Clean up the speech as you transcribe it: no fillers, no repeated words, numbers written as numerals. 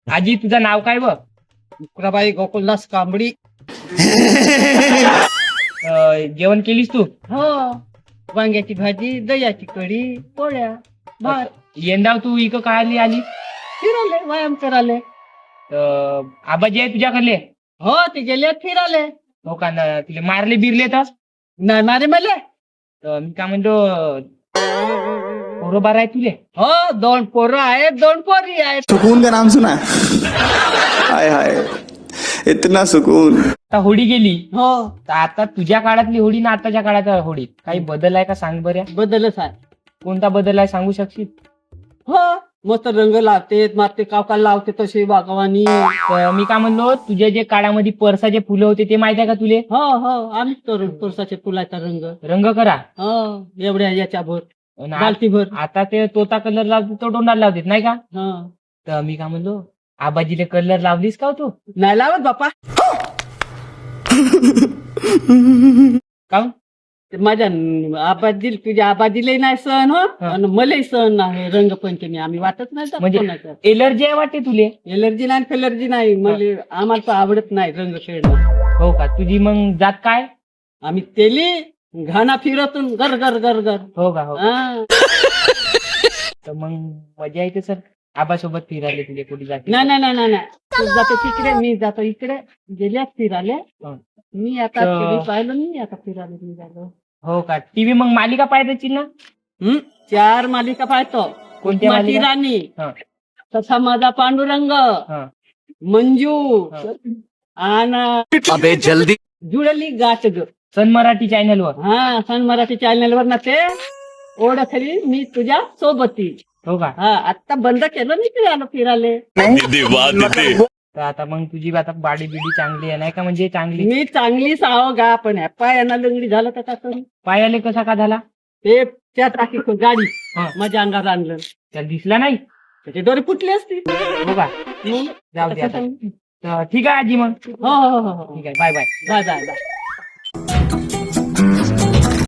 आजी तुझं नाव काय बघ? शुक्राबाई गोकुलदास कांबडी. जेवण केलीस तू? हो, वांग्याची भाजी, दह्याची कढी, पोळ्या, भात. यंदा तू इकडं काय आली? फिराले, व्यायाम कराले. आबाजी आहे तुझ्याकडले? हो, ते गेले फिराले. हो का ना, तिला मारले बिरले तर? नाही मारे मले. मी काय म्हणतो, बरोबर आहे तुले? हो, 2 पोरं आहेत, 2 पोरी आहेत. सुकून का नाम सुना? हाय हाय, इतना सुकून. आता होळी गेली, हो, तर आता तुझ्या काळातली होळी ना आताच्या काळात होळी काही बदल आहे का सांग बरं? बदलच आहे. कोणता बदल आहे सांगू शकशील? हो, मस्त रंग लावते, माते कावकाला लावते तशी बागवानी. तर मी काय म्हणलो, तुझ्या जे काळामध्ये परसाचे फुलं होते ते माहिती आहे का तुले? हो हो, आम्ही करू तुळसाच्या फुलाचा रंग. रंग करा. हो, एवढ्या याच्या भर, आणि बालटीभर. आता ते तोता कलर लावते तो डोंडाला लावतेत नाही का? हो, तर मी काय म्हणलो, आबाजीले कलर लावलीस का हो तू? नाही लावत बापा. काहून? ते माझ्या आबाजी, तुझ्या आबाजीलाही नाही सण हो, आणि मलाही सण नाही रंगपंचमी. आम्ही वाटत नाही जात म्हणजे कोणाचं. एलर्जी आहे वाटते तुले? एलर्जी नाही फेलर्जी नाही, मला आम्हाला तर आवडत नाही रंग खेळणं. हो का? तुझी मग जात काय? आम्ही तेली घाना फिरतून गर गर गर गर. हो का? हो. हा. तर मग मजा येते सर आबासोबत फिरायला तुझे कुठे जाते? नाही नाही नाही नाही नाही. तू जातो तिकडे, मी जातो इकडे. गेल्याच फिराले. हं. मी आता TV पाहिलं, मी आता फिरायला निघालो. हो का? टीव्ही मग मालिका पाहत असशील ना? 4 मालिका पाहतो. कोणत्या माती मालिका? राणी, हं. तसा माझा पांडुरंग, हं. मंजू, हं. आणि अबे जल्दी. जुळली गाठ ग. सन मराठी चॅनल वर. हा, सन मराठी चॅनल वर ना ते ओळखली मी तुझ्या सोबती. हो का? हा, आता बंद केलं मी फिराले. तर आता मग तुझी आता बाडी बिडी चांगली आहे नाही का? म्हणजे चांगली मी चांगली साव गा, पण ह्या पायाना लंगडी झालं तर का करू? पायाले कसा का झाला? ते त्या टाकी गाडी हं. माझ्या अंगावर आणलं, त्याला दिसला नाही? त्याचे डोळे फुटले असतील. हो का? जाऊ दे आता. तर ठीक आहे आजी मग. हो हो हो हो. ठीक आहे, bye bye. Bye bye bye.